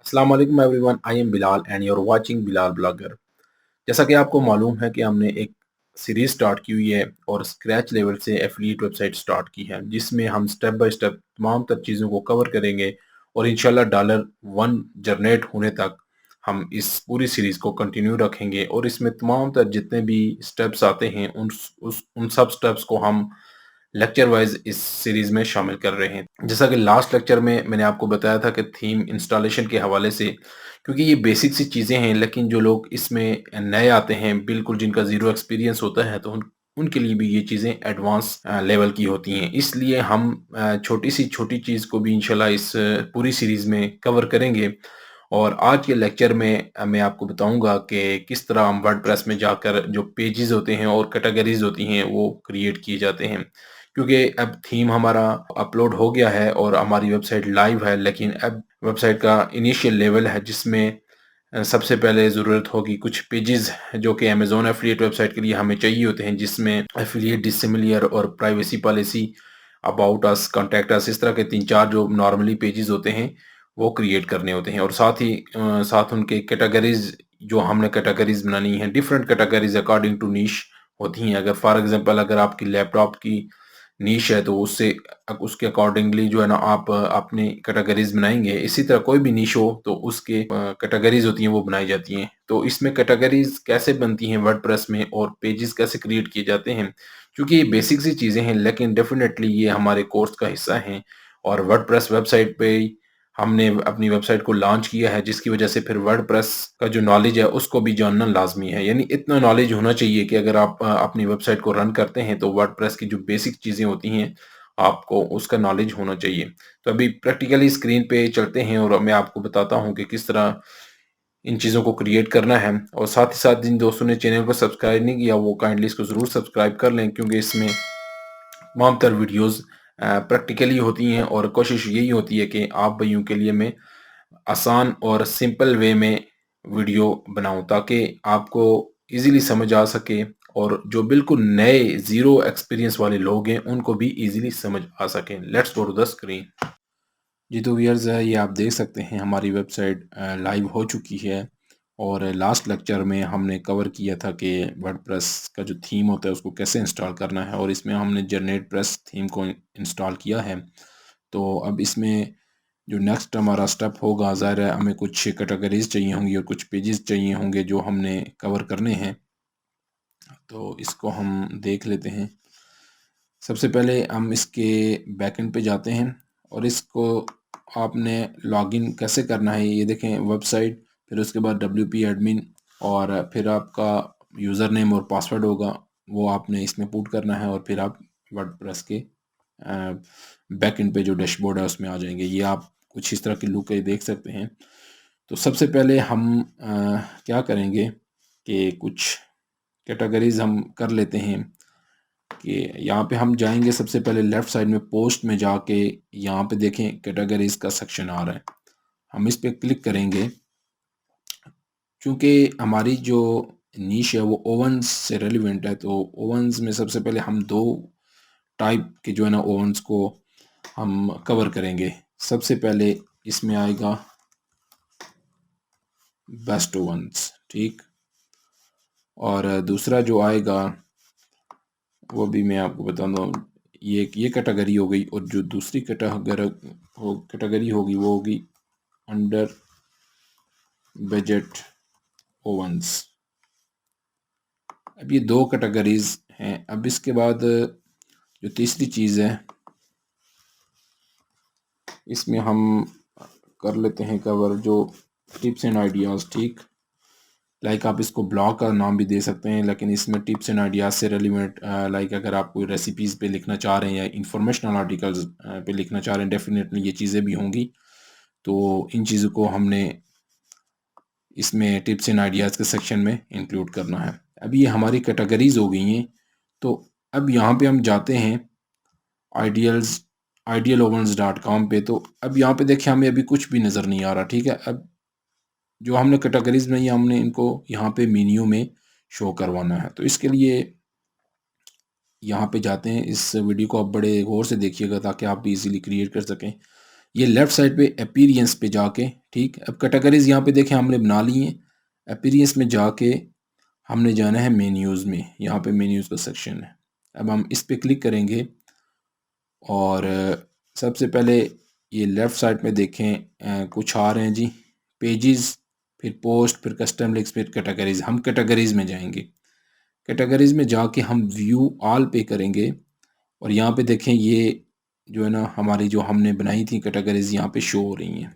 अस्सलाम वालेकुम everyone, I am Bilal and you are watching Bilal blogger. जैसा कि आपको मालूम है कि हमने एक सीरीज स्टार्ट की हुई है और स्क्रैच लेवल से एफिलिएट वेबसाइट स्टार्ट की है, जिसमें हम स्टेप बाय स्टेप तमाम तर चीज़ों को कवर करेंगे और इंशाल्लाह डॉलर वन जनरेट होने तक हम इस पूरी सीरीज को कंटिन्यू रखेंगे और इसमें तमाम तर जितने भी स्टेप्स आते हैं उन सब स्टेप्स को हम लेक्चर वाइज इस सीरीज में शामिल कर रहे हैं। जैसा कि लास्ट लेक्चर में मैंने आपको बताया था कि थीम इंस्टॉलेशन के हवाले से, क्योंकि ये बेसिक सी चीज़ें हैं, लेकिन जो लोग इसमें नए आते हैं, बिल्कुल जिनका ज़ीरो एक्सपीरियंस होता है, तो उनके लिए भी ये चीज़ें एडवांस लेवल की होती हैं। इसलिए हम छोटी सी छोटी चीज़ को भी इंशाल्लाह इस पूरी सीरीज़ में कवर करेंगे और आज के लेक्चर में मैं आपको बताऊंगा कि किस तरह हम वर्डप्रेस में जाकर जो पेजेस होते हैं और कैटेगरीज होती हैं वो क्रिएट किए जाते हैं। क्योंकि अब थीम हमारा अपलोड हो गया है और हमारी वेबसाइट लाइव है, लेकिन अब वेबसाइट का इनिशियल लेवल है जिसमें सबसे पहले ज़रूरत होगी कुछ पेजेस जो कि अमेज़न एफिलिएट वेबसाइट के लिए हमें चाहिए होते हैं, जिसमें एफिलिएट डिसिमिलियर और privacy policy, about us, contact us, इस तरह के 3-4 जो नॉर्मली पेजेस होते हैं वो क्रिएट करने होते हैं। और साथ ही साथ उनके कैटेगरीज, जो हमने कैटेगरीज बनानी है, डिफरेंट कैटेगरीज अकॉर्डिंग टू नीश होती हैं। अगर फॉर एग्जांपल अगर आपकी लैपटॉप की नीश है तो उससे उसके अकॉर्डिंगली जो है ना आप अपनी कैटेगरीज बनाएंगे। इसी तरह कोई भी नीश हो तो उसके कैटेगरीज होती हैं वो बनाई जाती हैं। तो इसमें कैटेगरीज कैसे बनती हैं वर्डप्रेस में और पेजेस कैसे क्रिएट किए जाते हैं, क्योंकि ये बेसिक सी चीज़ें हैं, लेकिन डेफिनेटली ये हमारे कोर्स का हिस्सा हैं। और वर्डप्रेस वेबसाइट पे हमने अपनी वेबसाइट को लॉन्च किया है, जिसकी वजह से फिर वर्डप्रेस का जो नॉलेज है उसको भी जानना लाजमी है। यानी इतना नॉलेज होना चाहिए कि अगर आप अपनी वेबसाइट को रन करते हैं तो वर्डप्रेस की जो बेसिक चीज़ें होती हैं आपको उसका नॉलेज होना चाहिए। तो अभी प्रैक्टिकली स्क्रीन पे चलते हैं और मैं आपको बताता हूँ कि किस तरह इन चीज़ों को क्रिएट करना है। और साथ ही साथ जिन दोस्तों ने चैनल को सब्सक्राइब नहीं किया वो काइंडली इसको ज़रूर सब्सक्राइब कर लें, क्योंकि इसमें तमाम तर वीडियोस प्रैक्टिकली होती हैं और कोशिश यही होती है कि आप भाइयों के लिए मैं आसान और सिंपल वे में वीडियो बनाऊं, ताकि आपको इजीली समझ आ सके और जो बिल्कुल नए ज़ीरो एक्सपीरियंस वाले लोग हैं उनको भी इजीली समझ आ सके। Let's go to the screen. जी तो व्यूअर्स, ये आप देख सकते हैं हमारी वेबसाइट लाइव हो चुकी है। और लास्ट लेक्चर में हमने कवर किया था कि वर्डप्रेस का जो थीम होता है उसको कैसे इंस्टॉल करना है, और इसमें हमने जनरेट प्रेस थीम को इंस्टॉल किया है। तो अब इसमें जो नेक्स्ट हमारा स्टेप होगा, ज़ाहिर है हमें कुछ कैटेगरीज चाहिए होंगी और कुछ पेजेस चाहिए होंगे जो हमने कवर करने हैं। तो इसको हम देख लेते हैं। सबसे पहले हम इसके बैकएंड पे जाते हैं और इसको आपने लॉगिन कैसे करना है ये देखें। वेबसाइट, फिर उसके बाद WP एडमिन, और फिर आपका यूज़र नेम और पासवर्ड होगा, वो आपने इसमें पुट करना है और फिर आप वर्डप्रेस के बैकएंड पे जो डैशबोर्ड है उसमें आ जाएंगे। ये आप कुछ इस तरह की लुक देख सकते हैं। तो सबसे पहले हम क्या करेंगे कि कुछ कैटेगरीज हम कर लेते हैं। कि यहाँ पे हम जाएंगे, सबसे पहले लेफ़्ट साइड में पोस्ट में जाके यहाँ पे देखें कैटेगरीज का सेक्शन आ रहा है, हम इस पे क्लिक करेंगे। क्योंकि हमारी जो नीश है वो ओवंस से रेलिवेंट है, तो ओवंस में सबसे पहले हम दो टाइप के जो है ना ओवंस को हम कवर करेंगे। सबसे पहले इसमें आएगा बेस्ट ओवंस, ठीक। और दूसरा जो आएगा वो भी मैं आपको बता दूँ, ये कैटेगरी हो गई। और जो दूसरी कैटेगरी होगी वो होगी अंडर बजट ओवंस। अब ये दो कैटेगरीज हैं। अब इसके बाद जो तीसरी चीज़ है इसमें हम कर लेते हैं कवर जो टिप्स एंड आइडियाज़, ठीक। लाइक आप इसको ब्लॉग का नाम भी दे सकते हैं, लेकिन इसमें टिप्स एंड आइडियाज़ से रेलिवेंट, लाइक अगर आप कोई रेसिपीज़ पे लिखना चाह रहे हैं या इंफॉर्मेशनल आर्टिकल्स पे लिखना चाह रहे हैं, डेफिनेटली ये चीज़ें भी होंगी। तो इन चीज़ों को हमने इसमें टिप्स एंड आइडियाज़ के सेक्शन में इंक्लूड करना है। अब ये हमारी कैटेगरीज हो गई हैं। तो अब यहाँ पे हम जाते हैं आइडियल्स idealoverns.com पे। तो अब यहाँ पे देखिए हमें अभी कुछ भी नज़र नहीं आ रहा, ठीक है। अब जो हमने कैटेगरीज में हमने इनको यहाँ पे मेन्यू में शो करवाना है। तो इसके लिए यहाँ पे जाते हैं। इस वीडियो को आप बड़े गौर से देखिएगा ताकि आप भी इजीली क्रिएट कर सकें। ये लेफ़्ट साइड पे अपीयरेंस पे जाके, ठीक, अब कैटेगरीज़ यहाँ पे देखें हमने बना ली हैं। अपीयरेंस में जाके हमने जाना है मेन्यूज़ में, यहाँ पे मेन्यूज़ का सेक्शन है। अब हम इस पे क्लिक करेंगे और सबसे पहले ये लेफ़्ट साइड में देखें कुछ आ रहे हैं जी, पेजेस, फिर पोस्ट, फिर कस्टम लिंक्स, फिर कैटेगरीज़। हम कैटेगरीज़ में जाएंगे। कैटेगरीज़ में जाके हम व्यू ऑल पे करेंगे और यहाँ पे देखें ये जो है ना हमारी जो हमने बनाई थी कैटेगरीज़ यहाँ पे शो हो रही हैं।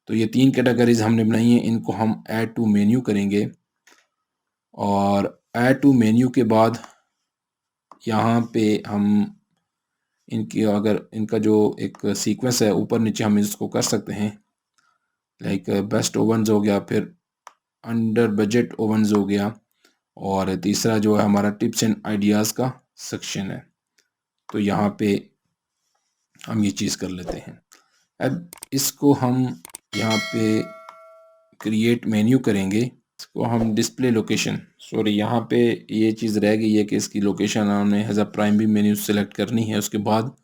तो ये 3 कैटेगरीज़ हमने बनाई हैं, इनको हम ऐड टू मेन्यू करेंगे और ऐड टू मेन्यू के बाद यहाँ पे हम इनकी अगर इनका जो एक सीक्वेंस है ऊपर नीचे हम इसको कर सकते हैं, लाइक बेस्ट ओवन्स हो गया, फिर अंडर बजट ओवन्स हो गया और तीसरा जो है हमारा टिप्स एंड आइडियाज़ का सेक्शन है। तो यहाँ पे हम ये चीज़ कर लेते हैं। अब इसको हम यहाँ पे क्रिएट मेन्यू करेंगे, इसको हम डिस्प्ले लोकेशन, सॉरी यहाँ पे ये चीज़ रह गई है कि इसकी लोकेशन हमने as a primary menu select करनी है। उसके बाद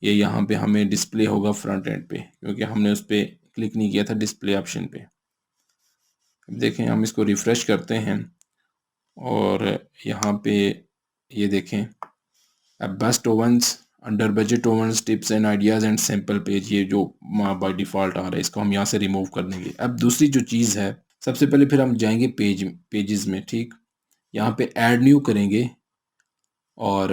ये यहाँ पे हमें डिस्प्ले होगा फ्रंट एंड पे, क्योंकि हमने उस पर क्लिक नहीं किया था डिस्प्ले ऑप्शन पे। अब देखें हम इसको रिफ़्रेश करते हैं और यहाँ पे ये देखें अब best ओवन्स, under budget ओवन्स, tips and ideas and sample page, ये जो बाय डिफ़ॉल्ट आ रहा है इसको हम यहाँ से रिमूव कर देंगे। अब दूसरी जो चीज़ है, सबसे पहले फिर हम जाएंगे पेजेस में, ठीक, यहाँ पे ऐड न्यू करेंगे और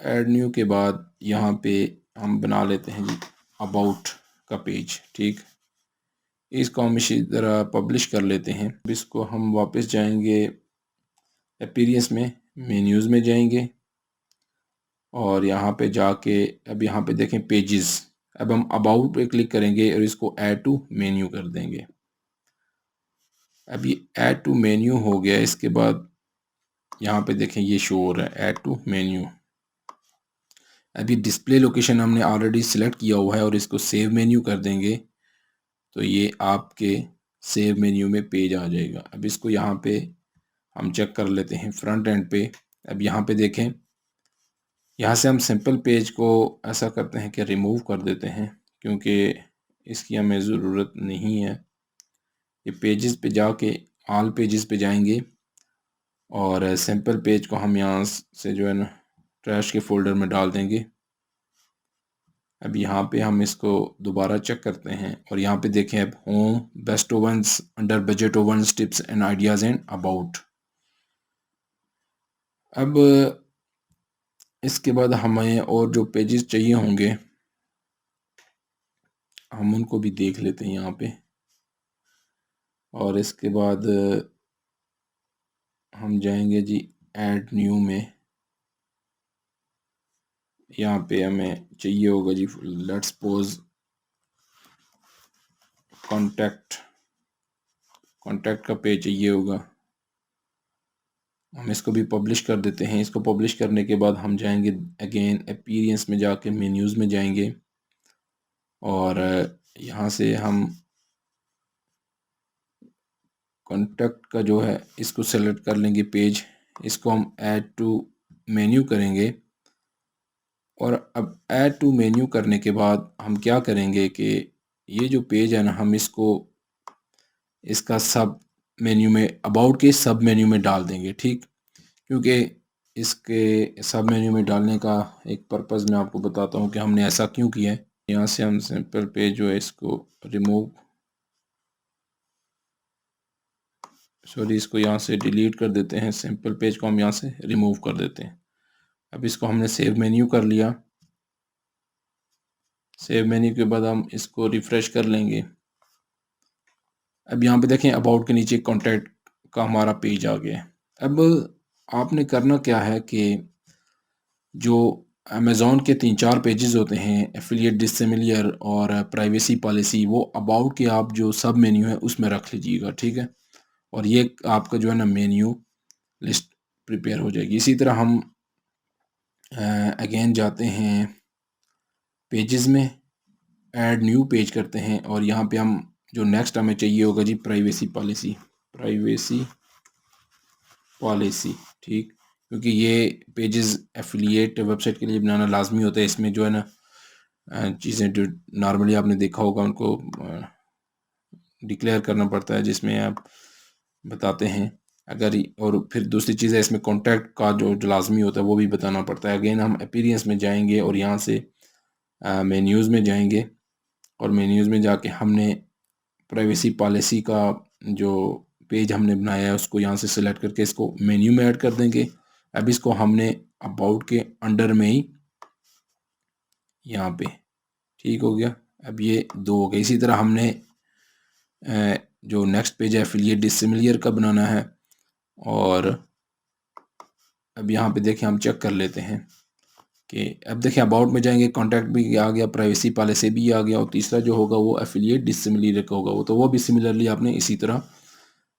ऐड न्यू के बाद यहाँ पे हम बना लेते हैं जी अबाउट का पेज, ठीक, इसको हम इसी तरह पब्लिश कर लेते हैं। अब इसको हम वापस जाएंगे अपीयरेंस में, मेन्यूज़ में जाएंगे और यहाँ पे जाके अब यहाँ पे देखें पेजेस, अब हम अबाउट पे क्लिक करेंगे और इसको ऐड टू मेन्यू कर देंगे। अब ये ऐड टू मेन्यू हो गया। इसके बाद यहाँ पे देखें ये शो हो रहा है ऐड टू मेन्यू। अभी डिस्प्ले लोकेशन हमने ऑलरेडी सिलेक्ट किया हुआ है और इसको सेव मेन्यू कर देंगे तो ये आपके सेव मेन्यू में पेज आ जाएगा। अब इसको यहाँ पे हम चेक कर लेते हैं फ्रंट एंड पे। अब यहाँ पे देखें, यहाँ से हम सिंपल पेज को ऐसा करते हैं कि रिमूव कर देते हैं क्योंकि इसकी हमें ज़रूरत नहीं है। ये पेजेस पे जाके ऑल पेजेस पे जाएंगे और सिंपल पेज को हम यहाँ से जो है ना ट्रैश के फोल्डर में डाल देंगे। अब यहाँ पे हम इसको दोबारा चेक करते हैं और यहाँ पे देखें अब home, best ओवन्स, under budget ओवन्स, tips and ideas and about. अब इसके बाद हमें और जो पेजेस चाहिए होंगे हम उनको भी देख लेते हैं यहाँ पे। और इसके बाद हम जाएंगे जी ऐड न्यू में, यहाँ पे हमें चाहिए होगा जी लेट्स सपोज कॉन्टैक्ट का पेज चाहिए होगा। हम इसको भी पब्लिश कर देते हैं। इसको पब्लिश करने के बाद हम जाएंगे अगेन अपीयरेंस में जाके मेन्यूज़ में जाएंगे और यहाँ से हम कॉन्टैक्ट का जो है इसको सेलेक्ट कर लेंगे पेज, इसको हम ऐड टू मेन्यू करेंगे और अब ऐड टू मेन्यू करने के बाद हम क्या करेंगे कि ये जो पेज है ना हम इसको इसका सब मेन्यू में, अबाउट के सब मेन्यू में डाल देंगे, ठीक, क्योंकि इसके सब मेन्यू में डालने का एक पर्पज़ मैं आपको बताता हूँ कि हमने ऐसा क्यों किया है। यहाँ से हम सिंपल पेज जो है इसको रिमूव, सॉरी इसको यहाँ से डिलीट कर देते हैं। सिंपल पेज को हम यहाँ से रिमूव कर देते हैं। अब इसको हमने सेव मेन्यू कर लिया। सेव मेन्यू के बाद हम इसको रिफ़्रेश कर लेंगे। अब यहाँ पे देखें अबाउट के नीचे कॉन्टैक्ट का हमारा पेज आ गया है। अब आपने करना क्या है कि जो अमेज़ॉन के 3-4 पेजेस होते हैं, एफिलिएट, डिससिमिलर और प्राइवेसी पॉलिसी, वो अबाउट के आप जो सब मेन्यू है उसमें रख लीजिएगा, ठीक है, और ये आपका जो है ना मेन्यू लिस्ट प्रिपेयर हो जाएगी। इसी तरह हम अगेन जाते हैं पेजेस में, ऐड न्यू पेज करते हैं और यहाँ पे हम जो नेक्स्ट हमें चाहिए होगा जी प्राइवेसी पॉलिसी, ठीक, क्योंकि ये पेजेस एफिलिएट वेबसाइट के लिए बनाना लाजमी होता है। इसमें जो है ना चीज़ें जो नॉर्मली आपने देखा होगा उनको डिक्लेयर करना पड़ता है, जिसमें आप बताते हैं अगर और फिर दूसरी चीज़ है इसमें कॉन्टैक्ट का जो लाज़मी होता है वो भी बताना पड़ता है। अगेन हम अपीयरेंस में जाएँगे और यहाँ से मेन्यूज़ में जाएँगे और मेन्यूज़ में जाके हमने प्राइवेसी पॉलिसी का जो पेज हमने बनाया है उसको यहाँ से सिलेक्ट करके इसको मेन्यू में ऐड कर देंगे। अब इसको हमने अबाउट के अंडर में ही यहाँ पे ठीक हो गया। अब ये 2 हो गए। इसी तरह हमने जो नेक्स्ट पेज है एफिलिएट डिसिमिलियर का बनाना है और अब यहाँ पे देखिए हम चेक कर लेते हैं कि अब देखिए अबाउट में जाएंगे, कॉन्टैक्ट भी आ गया, प्राइवेसी पॉलिसी भी आ गया और तीसरा जो होगा वो एफिलिएट डिसिमिलियर का होगा, वो भी सिमिलरली आपने इसी तरह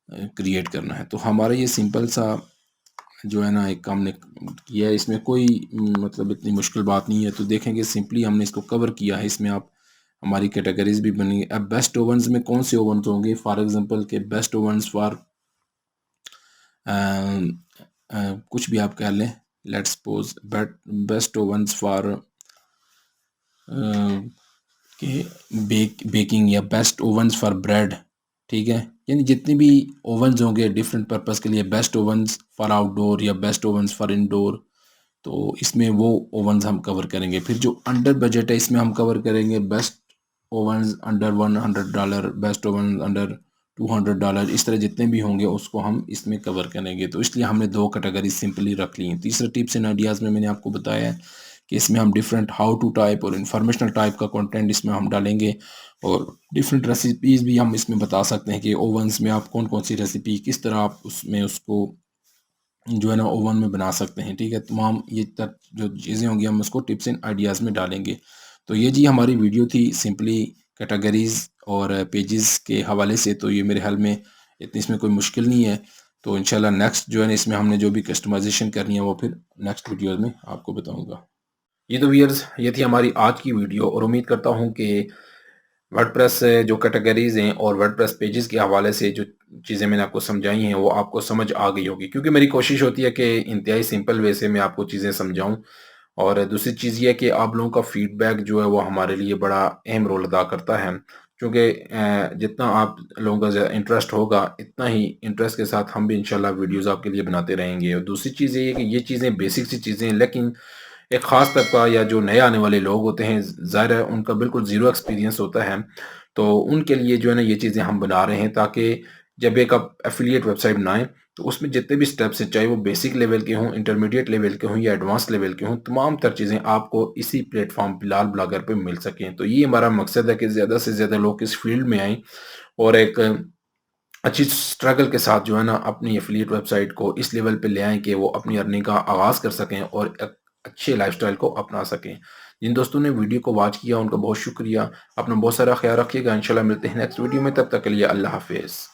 क्रिएट करना है। तो हमारा ये सिंपल सा जो है ना एक हमने किया है, इसमें कोई मतलब इतनी मुश्किल बात नहीं है। तो देखेंगे सिंपली हमने इसको कवर किया है। इसमें आप हमारी कैटेगरीज भी बनी। अब बेस्ट ओवन्स में कौन से ओवन्स होंगे, फॉर एग्जांपल के बेस्ट ओवन्स फॉर कुछ भी आप कह लें, लेट्स सपोज बेस्ट ओवन्स फॉर कि बेकिंग या बेस्ट ओवन्स फॉर ब्रेड, ठीक है। यानी जितने भी ओवन्स होंगे डिफरेंट पर्पस के लिए, बेस्ट ओवन्स फॉर आउटडोर या बेस्ट ओवन्स फॉर इंडोर, तो इसमें वो ओवन्स हम कवर करेंगे। फिर जो अंडर बजट है इसमें हम कवर करेंगे best ओवन्स under $100, best oven under $200, इस तरह जितने भी होंगे उसको हम इसमें कवर करेंगे। तो इसलिए हमने 2 कैटेगरी सिंपली रख ली हैं। तीसरा टिप्स एंड आइडियाज़ में मैंने आपको बताया है कि इसमें हम डिफरेंट हाउ टू टाइप और इन्फॉर्मेशनल टाइप का कंटेंट इसमें हम डालेंगे और डिफरेंट रेसिपीज़ भी हम इसमें बता सकते हैं कि ओवन्स में आप कौन कौन सी रेसिपी किस तरह आप उसमें उसको जो है ना ओवन में बना सकते हैं, ठीक है। तमाम ये तक जो चीज़ें होंगी हम उसको टिप्स एंड आइडियाज़ में डालेंगे। तो ये जी हमारी वीडियो थी सिंपली कैटेगरीज़ और पेजेस के हवाले से। तो ये मेरे ख्याल में इतनी इसमें कोई मुश्किल नहीं है। तो इंशाल्लाह नेक्स्ट जो है ना इसमें हमने जो भी कस्टमाइजेशन करनी है वो फिर नेक्स्ट वीडियो में आपको बताऊँगा। ये तो व्यूअर्स ये थी हमारी आज की वीडियो और उम्मीद करता हूँ कि वर्डप्रेस जो कैटेगरीज़ हैं और वर्डप्रेस पेजेस के हवाले से जो चीज़ें मैंने आपको समझाई हैं वो आपको समझ आ गई होगी, क्योंकि मेरी कोशिश होती है कि इंतहाई सिंपल वे से मैं आपको चीज़ें समझाऊं। और दूसरी चीज़ ये है कि आप लोगों का फीडबैक जो है वो हमारे लिए बड़ा अहम रोल अदा करता है, क्योंकि जितना आप लोगों का ज़्यादा इंटरेस्ट होगा इतना ही इंटरेस्ट के साथ हम भी इंशाल्लाह वीडियोज़ आपके लिए बनाते रहेंगे। और दूसरी चीज़ ये है कि ये चीज़ें बेसिक सी चीज़ें हैं, लेकिन एक ख़ास तबका या जो नए आने वाले लोग होते हैं, ज़ाहिर है उनका बिल्कुल ज़ीरो एक्सपीरियंस होता है। तो उनके लिए जो है ना ये चीज़ें हम बना रहे हैं ताकि जब एक आप एफ़िलिएट वेबसाइट बनाएँ तो उसमें जितने भी स्टेप्स हैं, चाहे वो बेसिक लेवल के हों, इंटरमीडिएट लेवल के हों या एडवांस लेवल के हों, तमाम तर चीज़ें आपको इसी प्लेटफ़ॉर्म बिलाल ब्लॉगर पे मिल सकें। तो ये हमारा मकसद है कि ज़्यादा से ज़्यादा लोग इस फ़ील्ड में आएँ और एक अच्छी स्ट्रगल के साथ जो है ना अपनी एफिलिएट वेबसाइट को इस लेवल पे ले आएँ कि वो अपनी अर्निंग का आगाज़ कर सकें और एक अच्छे लाइफ़स्टाइल को अपना सकें। जिन दोस्तों ने वीडियो को वॉच किया उनका बहुत शुक्रिया। अपना बहुत सारा ख़्याल रखिएगा। इंशाल्लाह मिलते हैं नेक्स्ट वीडियो में, तब तक के लिए अल्लाह हाफ़िज़।